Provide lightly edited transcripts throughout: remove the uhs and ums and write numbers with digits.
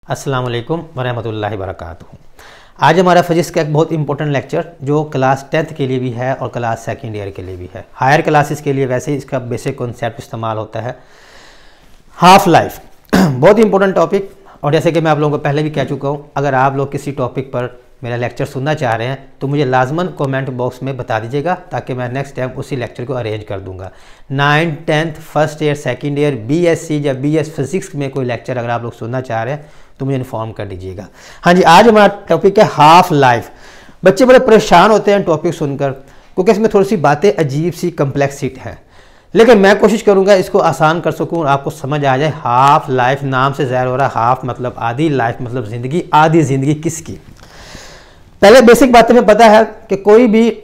अस्सलाम वालेकुम वरहमतुल्लाहि वबरकातुहू। आज हमारा फिजिक्स का एक बहुत इंपॉर्टेंट लेक्चर जो क्लास 10th के लिए भी है और क्लास सेकेंड ईयर के लिए भी है। हायर क्लासेस के लिए वैसे ही इसका बेसिक कॉन्सेप्ट इस्तेमाल होता है। हाफ लाइफ बहुत इंपॉर्टेंट टॉपिक, और जैसे कि मैं आप लोगों को पहले भी कह चुका हूँ, अगर आप लोग किसी टॉपिक पर मेरा लेक्चर सुनना चाह रहे हैं तो मुझे लाजमन कमेंट बॉक्स में बता दीजिएगा ताकि मैं नेक्स्ट टाइम उसी लेक्चर को अरेंज कर दूंगा। 9th 10th first year second year BSc या BS फिजिक्स में कोई लेक्चर अगर आप लोग सुनना चाह रहे हैं तो मुझे इन्फॉर्म कर दीजिएगा। हाँ जी, आज हमारा टॉपिक है हाफ लाइफ। बच्चे बड़े परेशान होते हैं टॉपिक सुनकर क्योंकि इसमें थोड़ी सी बातें अजीब सी कम्प्लेक्सिटी है, लेकिन मैं कोशिश करूंगा इसको आसान कर सकूं और आपको समझ आ जाए। हाफ लाइफ नाम से ज़ाहिर हो रहा है, हाफ मतलब आधी, लाइफ मतलब ज़िंदगी, आधी ज़िंदगी किसकी। पहले बेसिक बातें में पता है कि कोई भी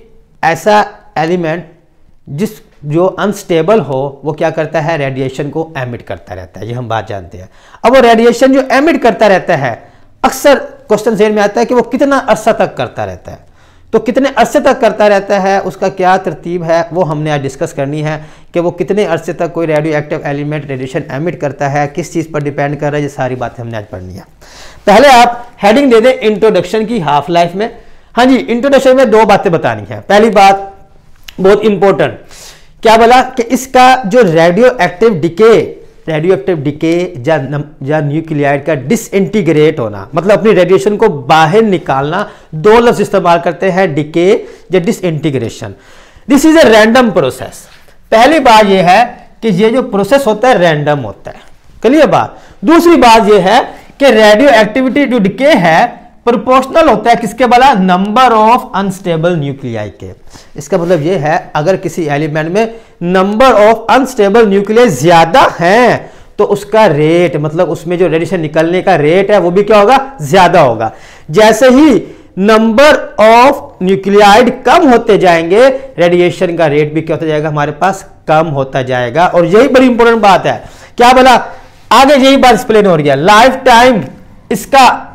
ऐसा एलिमेंट जो अनस्टेबल हो वो क्या करता है, रेडिएशन को एमिट करता रहता है। ये हम बात जानते हैं। अब वो रेडिएशन जो एमिट करता रहता है, अक्सर क्वेश्चन ज़हन में आता है कि वो कितना अरसा तक करता रहता है। तो कितने अरसे तक करता रहता है, उसका क्या तरतीब है, वो हमने आज डिस्कस करनी है कि वो कितने अरसे तक कोई radio active element radiation emit करता है, किस चीज़ पर डिपेंड कर रहा है। ये सारी बातें हमने आज पढ़नी है। पहले आप हेडिंग दे दें इंट्रोडक्शन की हाफ लाइफ में। हाँ जी, इंट्रोडक्शन में दो बातें बतानी है। पहली बात बहुत इंपॉर्टेंट, क्या बोला कि इसका जो रेडियो एक्टिव डिके या न्यूक्लियाइड का डिसइंटीग्रेट होना, मतलब अपनी रेडिएशन को बाहर निकालना, दो लफ्ज इस्तेमाल करते हैं, डिके या disintegration. This is a random process. पहली बात यह है कि ये जो प्रोसेस होता है रैंडम होता है, क्लियर बात। दूसरी बात यह है कि रेडियो एक्टिविटी जो डिके है प्रोपोर्शनल होता है किसके वाला, नंबर ऑफ अनस्टेबल न्यूक्लियाई के। इसका मतलब यह है अगर किसी एलिमेंट में नंबर ऑफ अनस्टेबल न्यूक्लियाई ज्यादा हैं तो उसका रेट, मतलब उसमें जो रेडिएशन निकलने का रेट है वो भी क्या होगा, ज्यादा होगा। जैसे ही नंबर ऑफ न्यूक्लियाइड कम होते जाएंगे, रेडिएशन का रेट भी क्या होता जाएगा, हमारे पास कम होता जाएगा। और यही बड़ी इंपॉर्टेंट बात है। क्या बोला, आगे यही बात एक्सप्लेन हो रही है। लाइफ टाइम इसका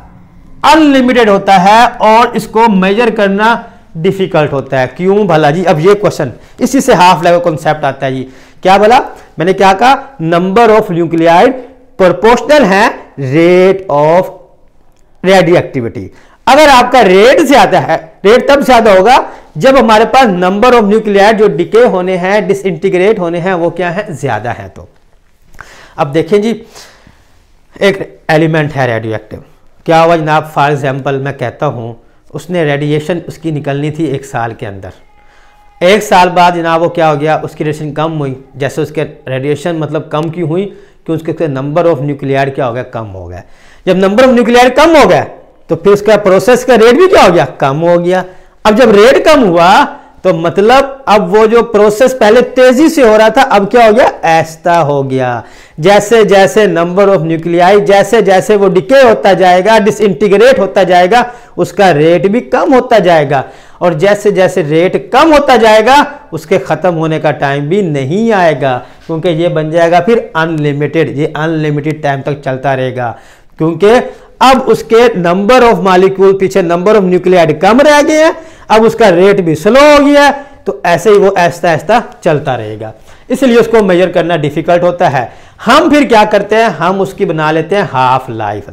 अनलिमिटेड होता है और इसको मेजर करना डिफिकल्ट होता है। क्यों भला जी? अब ये क्वेश्चन, इसी से हाफ लाइफ का कॉन्सेप्ट आता है जी। क्या बोला मैंने, क्या कहा, नंबर ऑफ न्यूक्लियाइड प्रोपोर्शनल है रेट ऑफ रेडियो एक्टिविटी। अगर आपका रेट ज्यादा है, रेट तब ज्यादा होगा जब हमारे पास नंबर ऑफ न्यूक्लियाइड जो डिके होने हैं, डिसइंटीग्रेट होने हैं, वो क्या है, ज्यादा है। तो अब देखें जी, एक एलिमेंट है रेडियो एक्टिव। क्या हुआ जनाब, फॉर एग्जाम्पल मैं कहता हूँ उसने रेडिएशन उसकी निकलनी थी 1 साल के अंदर। 1 साल बाद जनाब वो क्या हो गया, उसकी रेडिएशन कम हुई। जैसे उसके रेडिएशन मतलब कम क्यों हुई, कि उसके नंबर ऑफ न्यूक्लियाइड क्या हो गया, कम हो गया। जब नंबर ऑफ न्यूक्लियाइड कम हो गया तो फिर उसका प्रोसेस का रेट भी क्या हो गया, कम हो गया। अब जब रेट कम हुआ तो मतलब अब वो जो प्रोसेस पहले तेजी से हो रहा था अब क्या हो गया, ऐसा हो गया। जैसे जैसे नंबर ऑफ न्यूक्लियाई जैसे जैसे वो डिके होता जाएगा, डिसइंटीग्रेट होता जाएगा, उसका रेट भी कम होता जाएगा। और जैसे जैसे रेट कम होता जाएगा उसके खत्म होने का टाइम भी नहीं आएगा, क्योंकि ये बन जाएगा फिर अनलिमिटेड। ये अनलिमिटेड टाइम तक चलता रहेगा क्योंकि अब उसके नंबर ऑफ मॉलिक्यूल पीछे नंबर ऑफ न्यूक्लियाइड कम रह गए हैं, अब उसका रेट भी स्लो हो गया है। तो ऐसे ही वो ऐसा ऐसा चलता रहेगा, इसलिए उसको मेजर करना डिफिकल्ट होता है। हम फिर क्या करते हैं, हम उसकी बना लेते हैं हाफ लाइफ।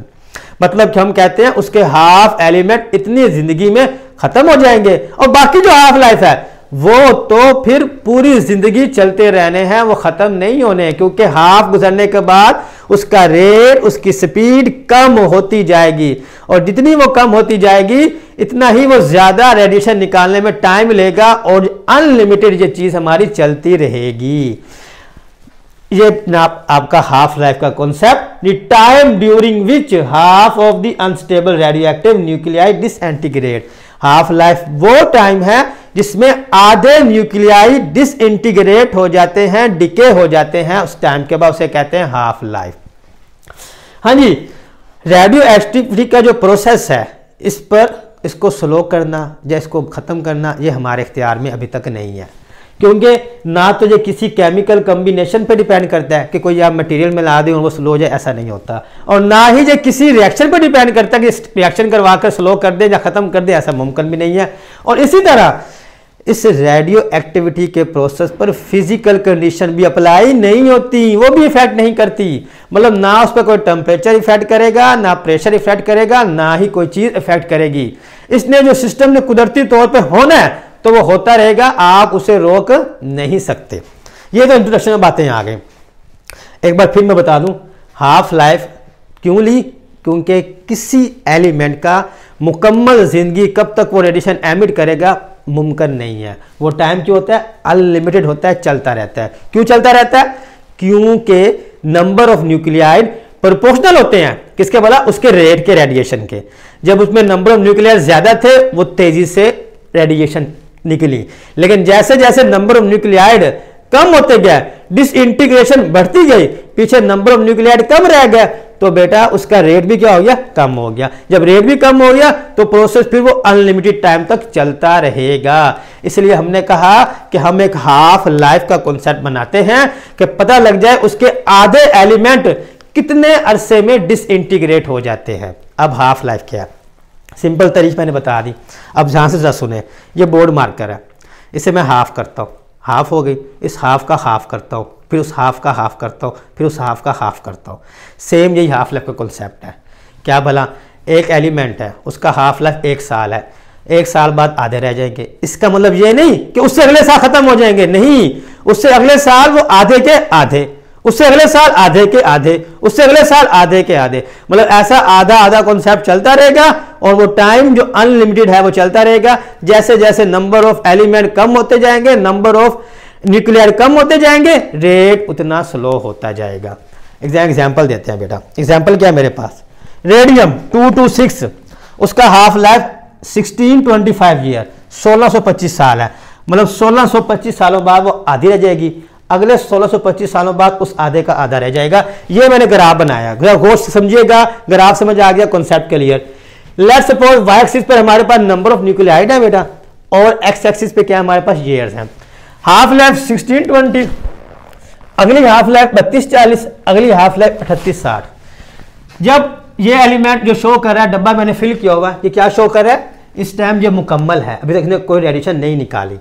मतलब कि हम कहते हैं उसके हाफ एलिमेंट इतनी जिंदगी में खत्म हो जाएंगे और बाकी जो हाफ लाइफ है वो तो फिर पूरी जिंदगी चलते रहने हैं, वो खत्म नहीं होने, क्योंकि हाफ गुजरने के बाद उसका रेट, उसकी स्पीड कम होती जाएगी और जितनी वो कम होती जाएगी इतना ही वो ज्यादा रेडिएशन निकालने में टाइम लेगा और अनलिमिटेड ये चीज हमारी चलती रहेगी। ये आपका हाफ लाइफ का concept, the time during which half of the unstable radioactive nuclei disintegrate. Half life वो टाइम है जिसमें आधे न्यूक्लियाई डिसइंटीग्रेट हो जाते हैं, डिके हो जाते हैं, उस टाइम के बाद उसे कहते हैं हाफ लाइफ। हाँ जी, रेडियो एक्टिविटी का जो प्रोसेस है इसको स्लो करना या इसको खत्म करना ये हमारे इख्तियार में अभी तक नहीं है, क्योंकि ना तो ये किसी केमिकल कॉम्बिनेशन पे डिपेंड करता है कि कोई आप मटेरियल में ला दें और वो स्लो हो जाए, ऐसा नहीं होता। और ना ही ये किसी रिएक्शन पे डिपेंड करता है कि रिएक्शन करवा कर स्लो कर दे या खत्म कर दे, ऐसा मुमकिन भी नहीं है। और इसी तरह इस रेडियो एक्टिविटी के प्रोसेस पर फिजिकल कंडीशन भी अप्लाई नहीं होती, वो भी इफेक्ट नहीं करती। मतलब ना उस पर कोई टेम्परेचर इफेक्ट करेगा, ना प्रेशर इफेक्ट करेगा, ना ही कोई चीज इफेक्ट करेगी। इसने जो सिस्टम ने कुदरती तौर पे होना है तो वो होता रहेगा, आप उसे रोक नहीं सकते। ये तो इंट्रोडक्शन में बातें आ गई। एक बार फिर मैं बता दूं, हाफ लाइफ क्यों ली? क्योंकि किसी एलिमेंट का मुकम्मल जिंदगी कब तक वो रेडिएशन एमिट करेगा मुमकिन नहीं है। वो टाइम क्यों होता है? अनलिमिटेड होता है, चलता रहता है। क्यों चलता रहता है? क्योंकि नंबर ऑफ न्यूक्लियाइड प्रोपोर्शनल होते हैं किसके बोला? उसके रेट के, रेडिएशन के। जब उसमें नंबर ऑफ न्यूक्लियाइड ज्यादा थे वो तेजी से रेडिएशन निकली, लेकिन जैसे जैसे नंबर ऑफ न्यूक्लियाइड कम होते गए, डिसइंटीग्रेशन बढ़ती गई, पीछे नंबर ऑफ न्यूक्लियाइड कम रह गया, तो बेटा उसका रेट भी क्या हो गया? कम हो गया। जब रेट भी कम हो गया तो प्रोसेस फिर वो अनलिमिटेड टाइम तक चलता रहेगा। इसलिए हमने कहा कि हम एक हाफ लाइफ का कॉन्सेप्ट बनाते हैं कि पता लग जाए उसके आधे एलिमेंट कितने अरसे में डिसइंटीग्रेट हो जाते हैं। अब हाफ लाइफ क्या है? सिंपल तरीके मैंने बता दी। अब ध्यान से जरा सुने, ये बोर्ड मार्कर है, इसे मैं हाफ करता हूँ, हाफ हो गई, इस हाफ का हाफ करता हूँ, फिर उस हाफ का हाफ करता हूँ, फिर उस हाफ का हाफ करता हूँ। सेम यही हाफ लाइफ का कॉन्सेप्ट है। क्या भला? एक एलिमेंट है, उसका हाफ लाइफ 1 साल है, 1 साल बाद आधे रह जाएंगे। इसका मतलब ये नहीं कि उससे अगले साल खत्म हो जाएंगे, नहीं, उससे अगले साल वो आधे के आधे, उससे अगले साल आधे के आधे, उससे अगले साल आधे के आधे, मतलब ऐसा आधा आधा कॉन्सेप्ट चलता रहेगा और वो टाइम जो अनलिमिटेड है वो चलता रहेगा। जैसे जैसे नंबर ऑफ एलिमेंट कम होते जाएंगे, नंबर ऑफ न्यूक्लियर कम होते जाएंगे, रेट उतना स्लो होता जाएगा। एग्जाम्पल देते हैं बेटा। एग्जाम्पल क्या है मेरे पास? रेडियम 226, उसका हाफ लाइफ 1625 ईयर, 1625 साल है। मतलब 1625 सालों बाद वो आधी रह जाएगी, अगले 1625 सालों बाद उस आधे का आधा रह जाएगा। ये मैंने ग्राफ बनाया, गौर से समझिएगा, ग्राफ समझ आ गया, concept clear. Let's suppose Y axis पर हमारे पास नंबर ऑफ न्यूक्लियाइड है बेटा, और एक्स एक्सिस पे क्या हमारे पास ईयर्स हैं। हाफ लाइफ 1620, अगली हाफ लाइफ 3240, अगली हाफ लाइफ 3860। जब ये एलिमेंट जो शो कर रहा है, डब्बा मैंने फिल किया होगा, ये क्या शो कर रहा है? इस टाइम ये मुकम्मल है, अभी तक इसने कोई रेडिएशन नहीं निकाली।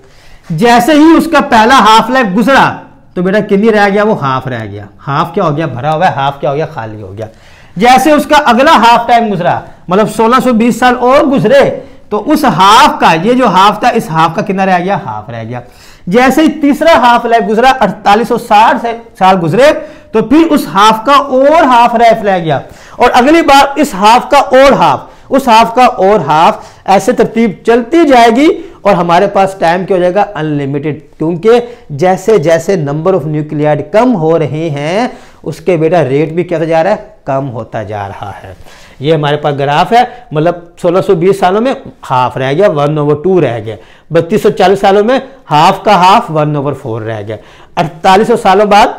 जैसे ही उसका पहला हाफ लाइफ गुजरा तो बेटा कितनी रह गया? वो हाफ रह गया। हाफ क्या हो गया? भरा हुआ है, हाफ क्या हो गया? खाली हो गया। जैसे उसका अगला हाफ टाइम गुजरा, मतलब 1620 साल और गुजरे, तो उस हाफ का, ये जो हाफ था, इस हाफ का कितना रह गया? हाफ रह गया। जैसे ही तीसरा हाफ लाइफ गुजरा, 4860 साल गुजरे, तो फिर उस हाफ का और हाफ लाइफ रह गया, और अगली बार इस हाफ का और हाफ, उस हाफ का और हाफ, ऐसे तरतीब चलती जाएगी और हमारे पास टाइम क्या हो जाएगा? अनलिमिटेड। क्योंकि जैसे जैसे नंबर ऑफ न्यूक्लियाइड कम हो रहे हैं उसके बेटा रेट भी क्या जा रहा है? कम होता जा रहा है। ये हमारे पास ग्राफ है। मतलब 1620 सालों में हाफ रह गया, 1/2 रह गया। 3240 सालों में हाफ का हाफ, 1/4 रह गया। 4800 सालों बाद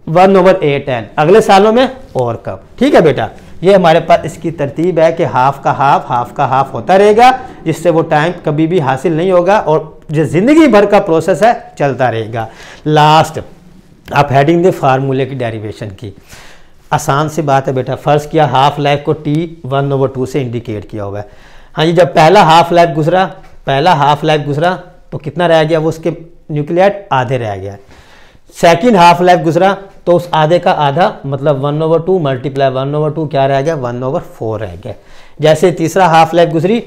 1/8 है, अगले सालों में और कम। ठीक है बेटा, ये हमारे पास इसकी तरतीब है कि हाफ का हाफ होता रहेगा, जिससे वो टाइम कभी भी हासिल नहीं होगा और जो जिंदगी भर का प्रोसेस है चलता रहेगा। लास्ट आप हेडिंग दे फार्मूले की डेरिवेशन की। आसान सी बात है बेटा, फर्ज किया हाफ लाइफ को t 1/2 से इंडिकेट किया हुआ है। हाँ जी, जब पहला हाफ लाइफ गुजरा तो कितना रह गया? वो उसके न्यूक्लियाइड आधे रह गया। सेकेंड हाफ लाइफ गुजरा तो उस आधे का आधा, मतलब 1/2 मल्टीप्लाई 1/2 क्या रह गया? 1/4 रह गया। जैसे तीसरा हाफ लाइफ गुजरी,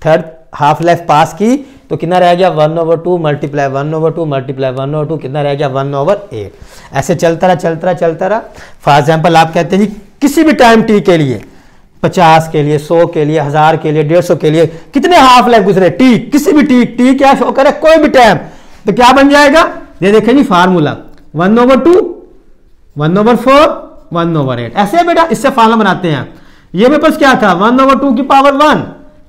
थर्ड हाफ लाइफ पास की तो कितना रह गया? 1/2 मल्टीप्लाई 1/2 मल्टीप्लाई 1/2 कितना रह गया? 1/8। ऐसे चलता रहा। फॉर एग्जाम्पल आप कहते हैं जी किसी भी टाइम टी के लिए, 50 के लिए, 100 के लिए, 1000 के लिए, 150 के लिए, कितने हाफ लाइफ गुजरे? टी, किसी भी टी क्या शो करे? कोई भी टाइम, तो क्या बन जाएगा? ये देखें जी फार्मूला 1/2, 1/4, 1/8। ऐसे बेटा इससे फार्मूला बनाते हैं। ये मेरे पास क्या था? 1/2 की पावर 1,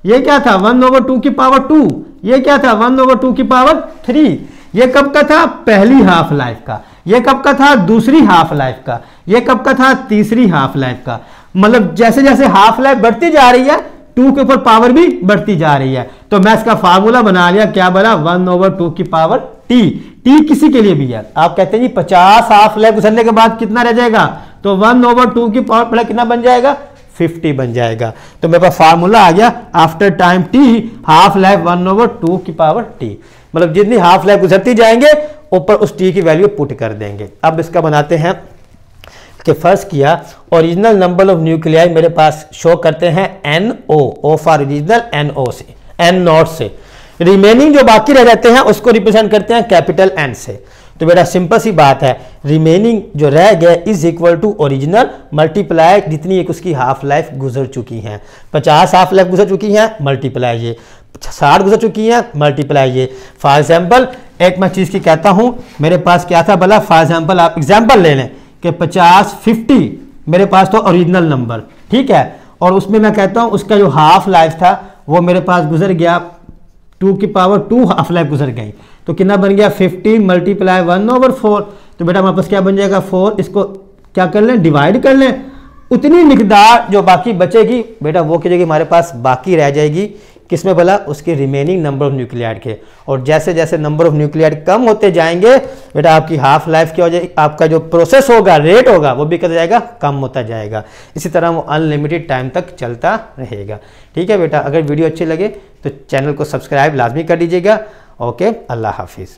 ये क्या था? 1/2 की पावर 2, ये क्या था? 1/2 की पावर 3। ये कब का था? पहली हाफ लाइफ का। ये कब का था? दूसरी हाफ लाइफ का। ये कब का था? तीसरी हाफ लाइफ का। मतलब जैसे जैसे हाफ लाइफ बढ़ती जा रही है, 2 के ऊपर पावर भी बढ़ती जा रही है। तो मैं इसका फार्मूला बना लिया, क्या बना? 1/2 की पावर टी। टी किसी के लिए भी है। आप कहते हैं जी 50 हाफ लाइफ गुजरने के बाद कितना रह जाएगा? तो 1/2 की पावर प्लस कितना बन जाएगा? 50 बन जाएगा। तो मेरे पास फार्मूला आ गया, after time t half life 1/2 की पावर t, मतलब जितनी हाफ लाइफ गुजरती जाएंगे ऊपर उस t की वैल्यू पुट कर देंगे। अब इसका बनाते हैं कि फर्स्ट किया ओरिजिनल नंबर ऑफ न्यूक्लियाई मेरे पास शो करते हैं NO, O for original, NO से, N0 से, रिमेनिंग जो बाकी रह जाते हैं उसको रिप्रेजेंट करते हैं कैपिटल N से। तो बेटा सिंपल सी बात है, रिमेनिंग जो रह गया is equal to original multiply जितनी एक उसकी हाफ लाइफ गुजर चुकी हैं, 50 हाफ लाइफ गुजर चुकी हैं मल्टीप्लाई ये, 60 गुजर चुकी हैं मल्टीप्लाई ये। फॉर एग्जाम्पल एक मैं चीज़ की कहता हूँ, मेरे पास क्या था भला, फॉर एग्जाम्पल आप एग्जाम्पल ले लें कि 50 मेरे पास तो ओरिजिनल नंबर, ठीक है, और उसमें मैं कहता हूँ उसका जो हाफ लाइफ था वो मेरे पास गुजर गया 2 की पावर 2 हाफ लाइफ गुजर गई, तो कितना बन गया 50 मल्टीप्लाई 1/4। तो बेटा हमारे पास क्या बन जाएगा 4, इसको क्या कर लें डिवाइड कर लें, उतनी मिकदार जो बाकी बचेगी बेटा वो की जगह हमारे पास बाकी रह जाएगी किसमें भला, उसके रिमेनिंग नंबर ऑफ न्यूक्लियाइड के। और जैसे जैसे नंबर ऑफ न्यूक्लियाइड कम होते जाएंगे बेटा आपकी हाफ लाइफ क्या हो जाएगी, आपका जो प्रोसेस होगा रेट होगा वो भी क्या जाएगा, कम होता जाएगा। इसी तरह वो अनलिमिटेड टाइम तक चलता रहेगा। ठीक है बेटा, अगर वीडियो अच्छी लगे तो चैनल को सब्सक्राइब लाजमी कर दीजिएगा। ओके, अल्लाह हाफिज़।